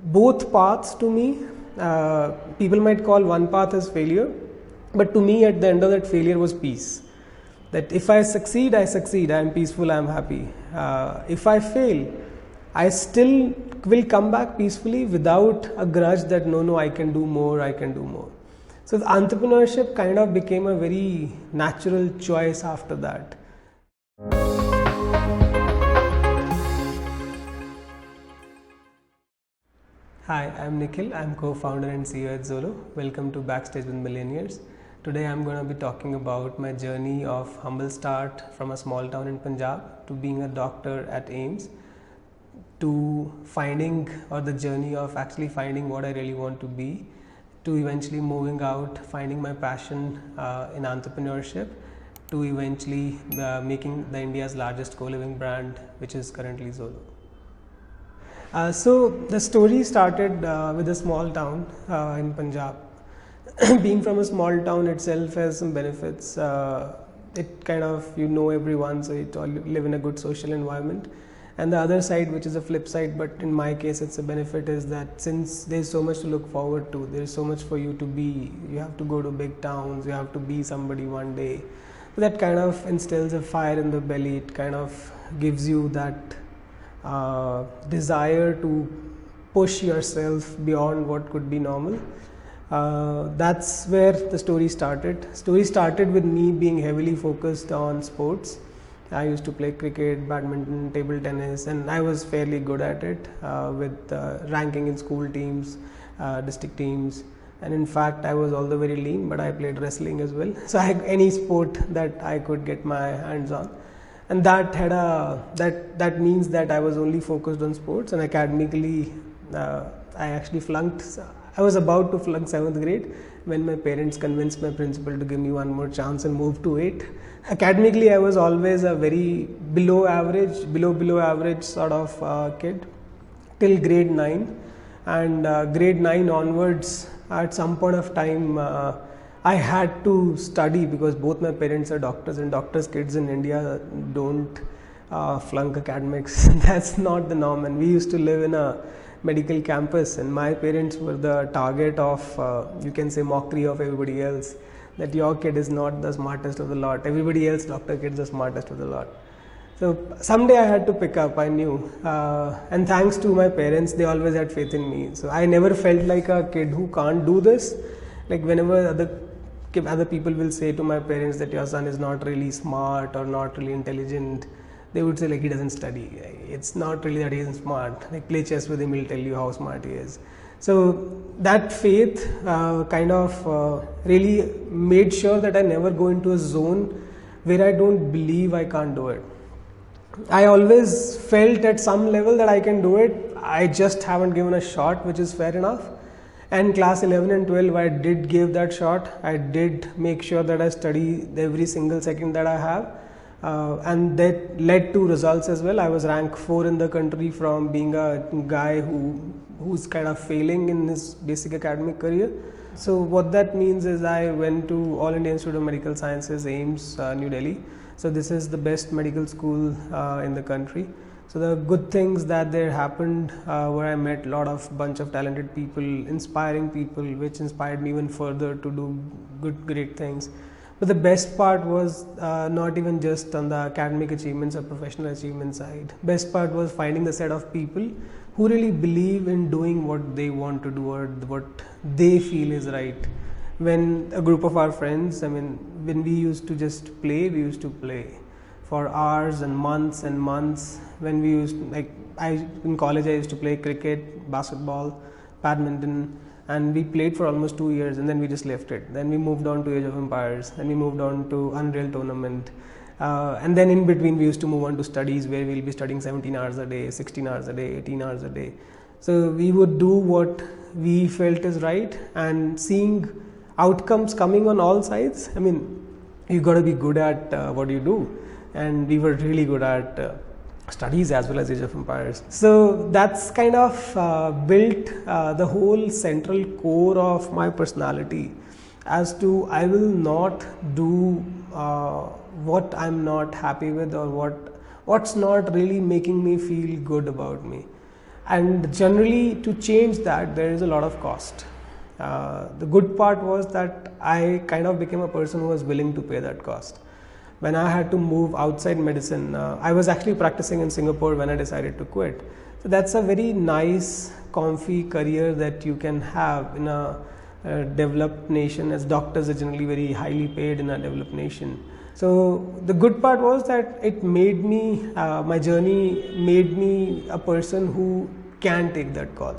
both paths to me, people might call one path as failure, but to me at the end of that failure was peace. That if I succeed, I succeed, I am peaceful, I am happy. If I fail, I still will come back peacefully without a grudge that no, I can do more, I can do more. So the entrepreneurship kind of became a very natural choice after that. Hi, I'm Nikhil. I'm co-founder and CEO at Zolo. Welcome to Backstage with Millionaires. Today I'm going to be talking about my journey of humble start from a small town in Punjab to being a doctor at AIIMS, to finding, or the journey of actually finding what I really want to be, to eventually moving out, finding my passion in entrepreneurship, to eventually making the India's largest co-living brand, which is currently Zolo. So the story started with a small town in Punjab. Being from a small town itself has some benefits. It kind of, you know everyone, so you live in a good social environment. And the other side, which is a flip side, but in my case it's a benefit, is that since there's so much to look forward to, there's so much for you to be, you have to go to big towns, you have to be somebody one day. That kind of instills a fire in the belly. It kind of gives you that desire to push yourself beyond what could be normal. That's where the story started. Story started with me being heavily focused on sports. I used to play cricket, badminton, table tennis, and I was fairly good at it, with ranking in school teams, district teams, and in fact I was although very lean, but I played wrestling as well. So any sport that I could get my hands on. And that had that means that I was only focused on sports, and academically I actually flunked. I was about to flunk 7th grade when my parents convinced my principal to give me one more chance and move to 8. Academically, I was always a very below average sort of kid till grade 9, and grade 9 onwards, at some point of time, I had to study because both my parents are doctors, and doctors' kids in India don't flunk academics. That's not the norm, and we used to live in a medical campus, and my parents were the target of, you can say, mockery of everybody else, that your kid is not the smartest of the lot, everybody else doctor kids are smartest of the lot. So someday I had to pick up, I knew, and thanks to my parents, they always had faith in me. So I never felt like a kid who can't do this. Like whenever other people will say to my parents that your son is not really smart or not really intelligent, they would say like he doesn't study. It's not really that he isn't smart. Like play chess with him, he'll tell you how smart he is. So that faith kind of really made sure that I never go into a zone where I don't believe I can't do it. I always felt at some level that I can do it. I just haven't given a shot, which is fair enough. And class 11 and 12, I did give that shot. I did make sure that I study every single second that I have. And that led to results as well. I was ranked 4 in the country from being a guy who's kind of failing in his basic academic career. So what that means is I went to All India Institute of Medical Sciences, AIIMS, New Delhi. So this is the best medical school in the country. So the good things that there happened where I met a lot of bunch of talented people, inspiring people, which inspired me even further to do great things. But the best part was not even just on the academic achievements or professional achievement side. Best part was finding the set of people who really believe in doing what they want to do or what they feel is right. When a group of our friends, when we used to just play, we used to play for hours and months and months. When we used in college I used to play cricket, basketball, badminton, and we played for almost 2 years, and then we just left it. Then we moved on to Age of Empires, then we moved on to Unreal Tournament, and then in between we used to move on to studies where we'll be studying 17 hours a day, 16 hours a day, 18 hours a day. So we would do what we felt is right, and seeing outcomes coming on all sides. You got to be good at what you do, and we were really good at studies as well as Age of Empires. So that's kind of built the whole central core of my personality, as to I will not do what I'm not happy with or what's not really making me feel good about me. And generally, to change that, there is a lot of cost. The good part was that I kind of became a person who was willing to pay that cost. When I had to move outside medicine, I was actually practicing in Singapore when I decided to quit. So that's a very nice, comfy career that you can have in a developed nation, as doctors are generally very highly paid in a developed nation. So the good part was that it made me, my journey made me a person who can take that call,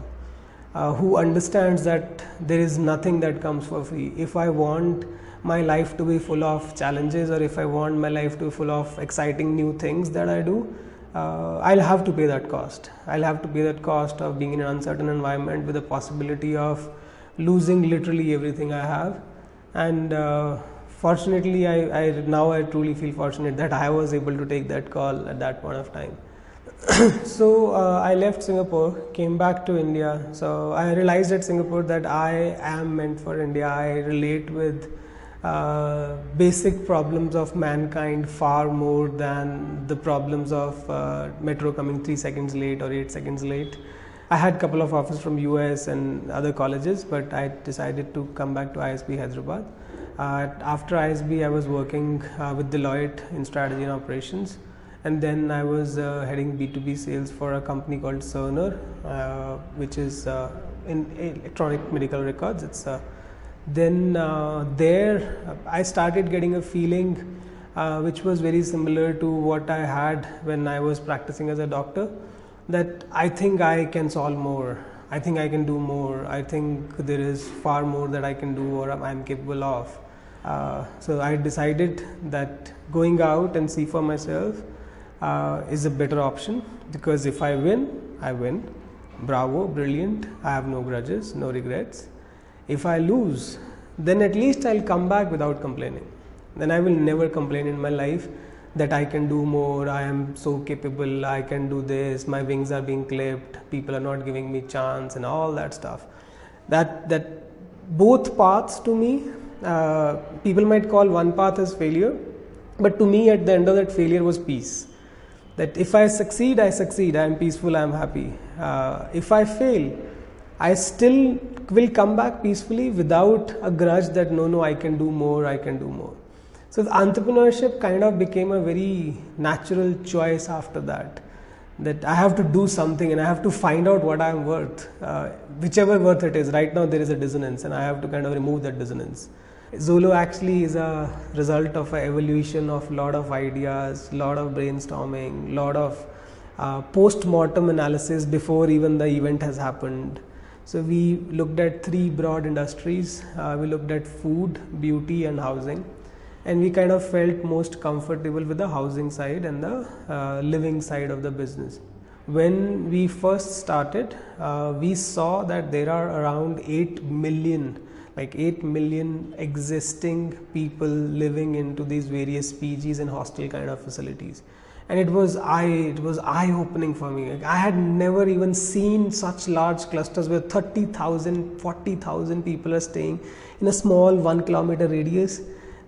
who understands that there is nothing that comes for free. If I want my life to be full of challenges, or if I want my life to be full of exciting new things that I do, I'll have to pay that cost. I'll have to pay that cost of being in an uncertain environment with the possibility of losing literally everything I have. And fortunately, I truly feel fortunate that I was able to take that call at that point of time. So I left Singapore, came back to India. So I realized at Singapore that I am meant for India. I relate with basic problems of mankind far more than the problems of metro coming 3 seconds late or 8 seconds late. I had a couple of offers from US and other colleges, but I decided to come back to ISB Hyderabad. After ISB, I was working with Deloitte in strategy and operations, and then I was heading B2B sales for a company called Cerner, which is in electronic medical records. There I started getting a feeling which was very similar to what I had when I was practicing as a doctor, that I think I can solve more, I think I can do more, I think there is far more that I can do or I'm capable of. So I decided that going out and see for myself is a better option, because if I win, I win. Bravo, brilliant, I have no grudges, no regrets. If I lose, then at least I'll come back without complaining. Then I will never complain in my life that I can do more, I am so capable, I can do this, my wings are being clipped, people are not giving me chance and all that stuff. That both paths to me, people might call one path as failure, but to me at the end of that failure was peace. That if I succeed, I am peaceful, I am happy. If I fail, I still will come back peacefully without a grudge that no, I can do more, I can do more. So the entrepreneurship kind of became a very natural choice after that. That I have to do something and I have to find out what I am worth, whichever worth it is. Right now there is a dissonance and I have to kind of remove that dissonance. Zolo actually is a result of an evolution of lot of ideas, lot of brainstorming, lot of post-mortem analysis before even the event has happened. So we looked at 3 broad industries. We looked at food, beauty and housing. And we kind of felt most comfortable with the housing side and the living side of the business. When we first started, we saw that there are around 8 million existing people living into these various PGs and hostel kind of facilities. And it was eye-opening for me. I had never even seen such large clusters where 30,000, 40,000 people are staying in a small 1 kilometer radius.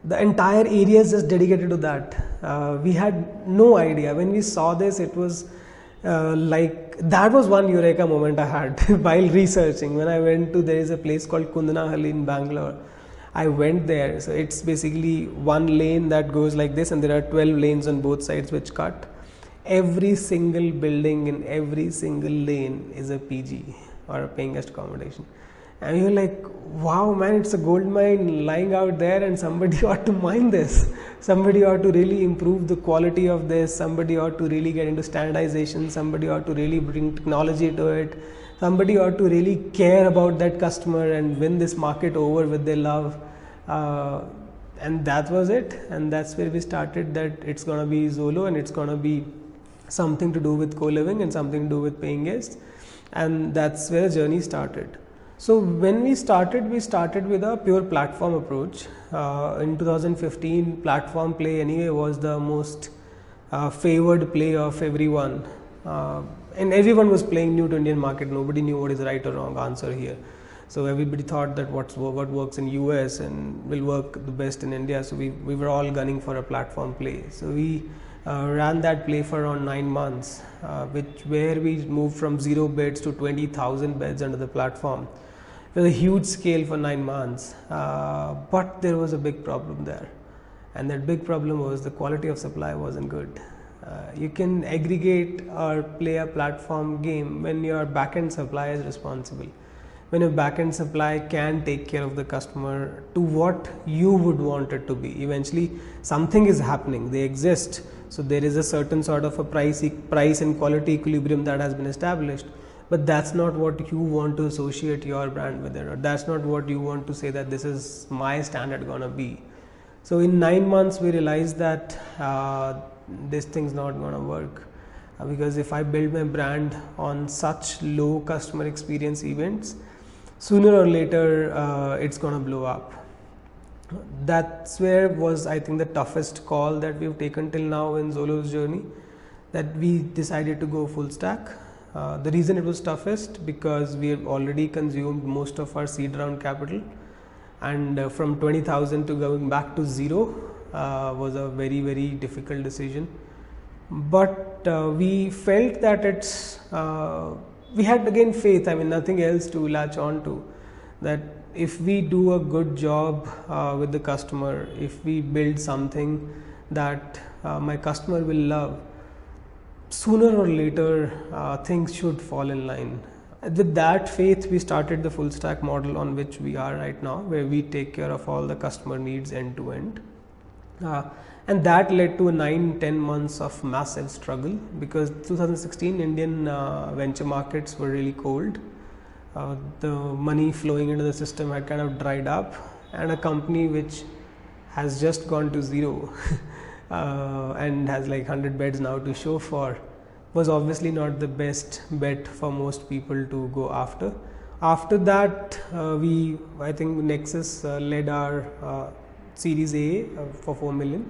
The entire area is just dedicated to that. We had no idea. When we saw this, it was that was one eureka moment I had while researching. When I went to, there is a place called Kundanahalli in Bangalore. I went there. So it's basically one lane that goes like this, and there are 12 lanes on both sides which cut. Every single building in every single lane is a PG or a paying guest accommodation. And you're like, wow man, it's a gold mine lying out there, and somebody ought to mine this. Somebody ought to really improve the quality of this. Somebody ought to really get into standardization. Somebody ought to really bring technology to it. Somebody ought to really care about that customer and win this market over with their love. And that was it. And that's where we started, that it's going to be Zolo and it's going to be something to do with co-living and something to do with paying guests. And that's where the journey started. So when we started with a pure platform approach. In 2015, platform play anyway was the most favored play of everyone. And everyone was playing new to Indian market. Nobody knew what is right or wrong answer here. So everybody thought that what works in US and will work the best in India. So we were all gunning for a platform play. So we ran that play for around 9 months, where we moved from 0 beds to 20,000 beds under the platform. It was a huge scale for 9 months, but there was a big problem there, and that big problem was the quality of supply wasn't good. You can aggregate or play a platform game when your backend supply is responsible, when your backend supply can take care of the customer to what you would want it to be. Eventually something is happening, they exist, so there is a certain sort of a price and quality equilibrium that has been established, but that's not what you want to associate your brand with it, or that's not what you want to say that this is my standard gonna be. So in 9 months we realized that this thing's not gonna work, because if I build my brand on such low customer experience events, sooner or later it's gonna blow up. That's where was, I think, the toughest call that we've taken till now in Zolo's journey, that we decided to go full stack. The reason it was toughest, because we have already consumed most of our seed round capital, and from 20,000 to going back to 0 was a very, very difficult decision. But we felt that it's we had again faith, I mean nothing else to latch on to, that if we do a good job with the customer, if we build something that my customer will love, sooner or later things should fall in line. With that faith, we started the full stack model on which we are right now, where we take care of all the customer needs end to end. And that led to 9-10 months of massive struggle, because 2016 Indian venture markets were really cold. The money flowing into the system had kind of dried up, and a company which has just gone to 0 and has like 100 beds now to show for was obviously not the best bet for most people to go after. After that, I think Nexus led our Series A for 4 million.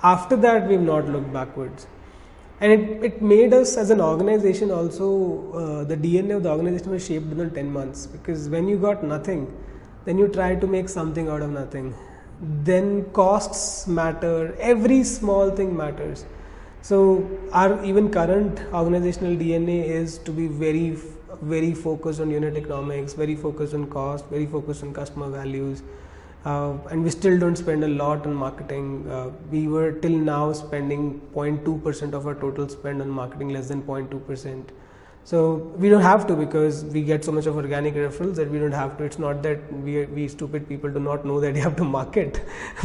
After that, we've not looked backwards, and it made us as an organization also, the DNA of the organization was shaped within 10 months, because when you got nothing, then you try to make something out of nothing. Then costs matter, every small thing matters. So our even current organizational DNA is to be very, very focused on unit economics, very focused on cost, very focused on customer values. And we still don't spend a lot on marketing. We were till now spending 0.2% of our total spend on marketing, less than 0.2%. So we don't have to, because we get so much of organic referrals that we don't have to. It's not that we stupid people do not know that you have to market,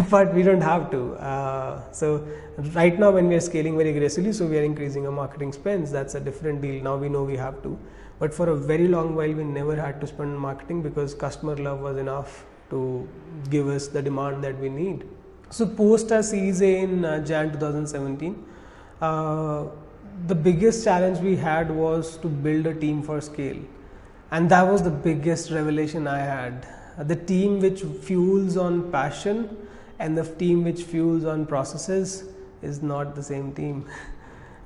but we don't have to. So right now when we are scaling very aggressively, so we are increasing our marketing spends. That's a different deal. Now we know we have to. But for a very long while, we never had to spend on marketing, because customer love was enough to give us the demand that we need. So post our Series A in Jan 2017, the biggest challenge we had was to build a team for scale, and that was the biggest revelation I had. The team which fuels on passion and the team which fuels on processes is not the same team.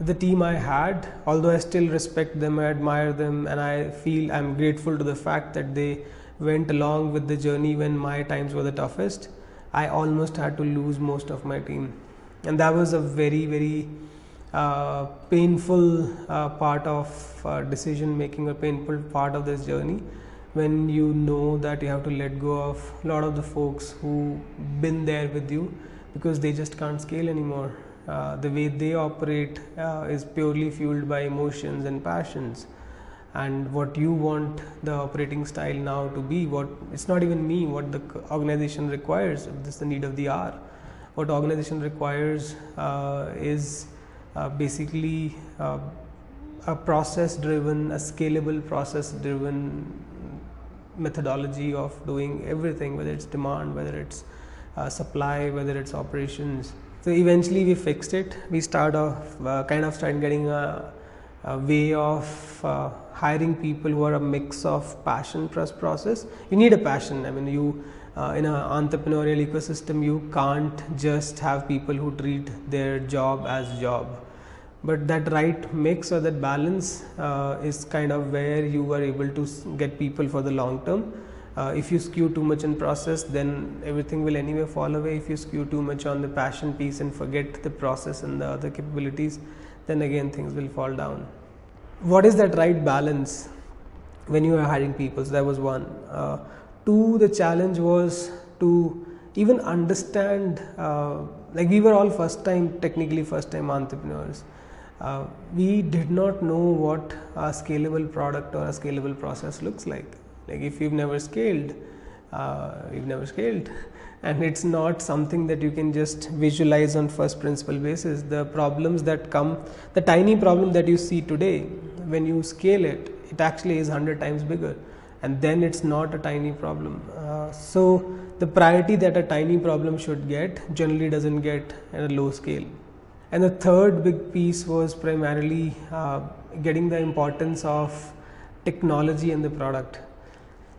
The team I had, although I still respect them, I admire them, and I feel I'm grateful to the fact that they went along with the journey when my times were the toughest, I almost had to lose most of my team, and that was a very, very painful part of decision making, a painful part of this journey, when you know that you have to let go of a lot of the folks who been there with you, because they just can't scale anymore. The way they operate is purely fueled by emotions and passions, and what you want the operating style now to be, what it's not even me, what the organization requires. This is the need of the hour. What organization requires is basically a process driven, a scalable process driven methodology of doing everything, whether it's demand, whether it's supply, whether it's operations. So eventually we fixed it. We started getting a way of hiring people who are a mix of passion plus process. You need a passion. I mean, you in an entrepreneurial ecosystem, you can't just have people who treat their job as job. But that right mix or that balance is kind of where you are able to get people for the long term. If you skew too much in process, then everything will anyway fall away. If you skew too much on the passion piece and forget the process and the other capabilities, then again things will fall down. What is that right balance when you are hiring people? So that was one. Two, the challenge was to even understand, like we were all technically first time entrepreneurs. We did not know what a scalable product or a scalable process looks like. Like if you've never scaled, and it's not something that you can just visualize on first principle basis. The problems that come, the tiny problem that you see today, when you scale it, it actually is 100 times bigger, and then it's not a tiny problem. So the priority that a tiny problem should get generally doesn't get at a low scale. And the third big piece was primarily getting the importance of technology and the product.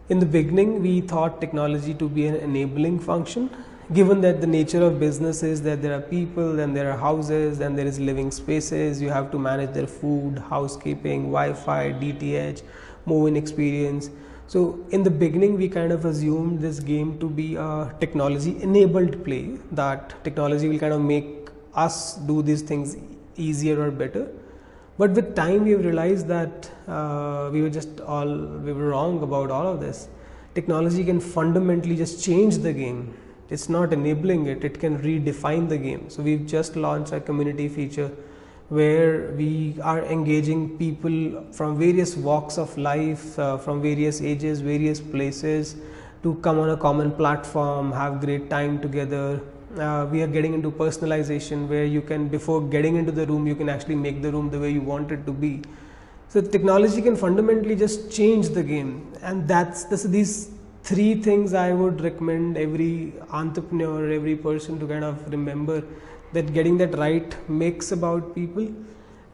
In the beginning, we thought technology to be an enabling function, given that the nature of business is that there are people, and there are houses, and there is living spaces. You have to manage their food, housekeeping, Wi-Fi, DTH, move-in experience. So in the beginning, we kind of assumed this game to be a technology enabled play, that technology will kind of make us do these things easier or better. But with time, we've realized that we were wrong about all of this. Technology can fundamentally just change the game. It's not enabling it, it can redefine the game. So we've just launched a community feature where we are engaging people from various walks of life, from various ages, various places, to come on a common platform, have great time together. We are getting into personalization, where you can, before getting into the room, you can actually make the room the way you want it to be. So technology can fundamentally just change the game, and these three things I would recommend every entrepreneur, every person to kind of remember, that getting that right mix about people,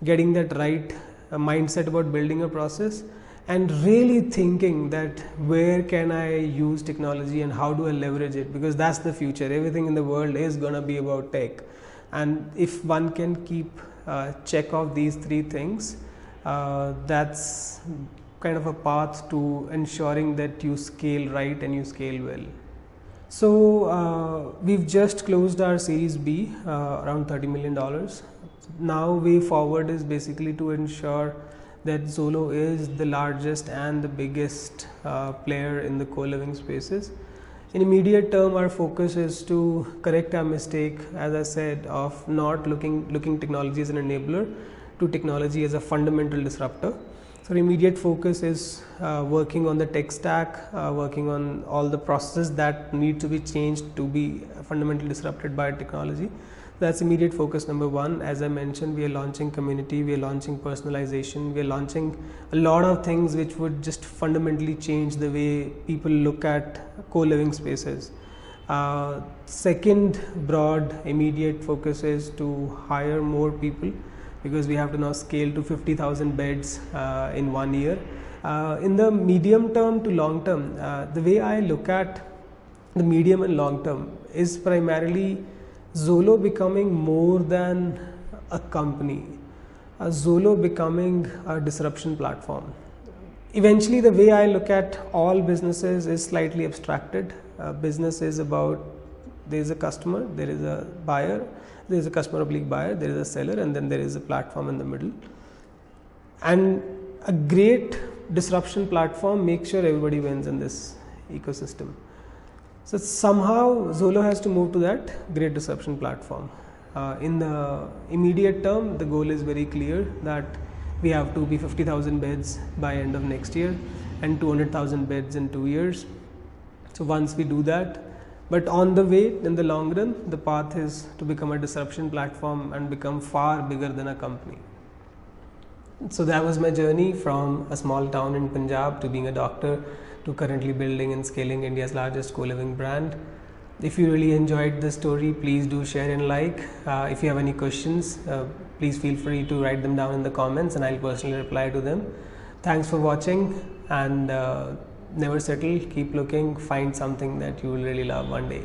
getting that right mindset about building a process, and really thinking that where can I use technology and how do I leverage it, because that's the future. Everything in the world is going to be about tech, and if one can keep check of these three things, that's kind of a path to ensuring that you scale right and you scale well. So we've just closed our Series B, around $30 million. Now way forward is basically to ensure that Zolo is the largest and the biggest player in the co-living spaces. In immediate term, our focus is to correct our mistake, as I said, of not looking technology as an enabler to technology as a fundamental disruptor. So immediate focus is working on the tech stack, working on all the processes that need to be changed to be fundamentally disrupted by technology. That's immediate focus number one. As I mentioned, we are launching community, we are launching personalization, we are launching a lot of things which would just fundamentally change the way people look at co-living spaces. Second broad immediate focus is to hire more people, because we have to now scale to 50,000 beds in 1 year. In the medium term to long term, the way I look at the medium and long term is primarily Zolo becoming more than a company, Zolo becoming a disruption platform. Eventually, the way I look at all businesses is slightly abstracted. Business is about, there is a customer, there is a buyer, there is a customer oblique buyer, there is a seller, and then there is a platform in the middle. And a great disruption platform makes sure everybody wins in this ecosystem. So somehow Zolo has to move to that great disruption platform. In the immediate term, the goal is very clear, that we have to be 50,000 beds by end of next year and 200,000 beds in 2 years. So once we do that, but on the way, in the long run, the path is to become a disruption platform and become far bigger than a company. So that was my journey from a small town in Punjab to being a doctor, to currently building and scaling India's largest co-living brand. If you really enjoyed the story, please do share and like. If you have any questions, please feel free to write them down in the comments, and I'll personally reply to them. Thanks for watching, and never settle, keep looking, find something that you will really love one day.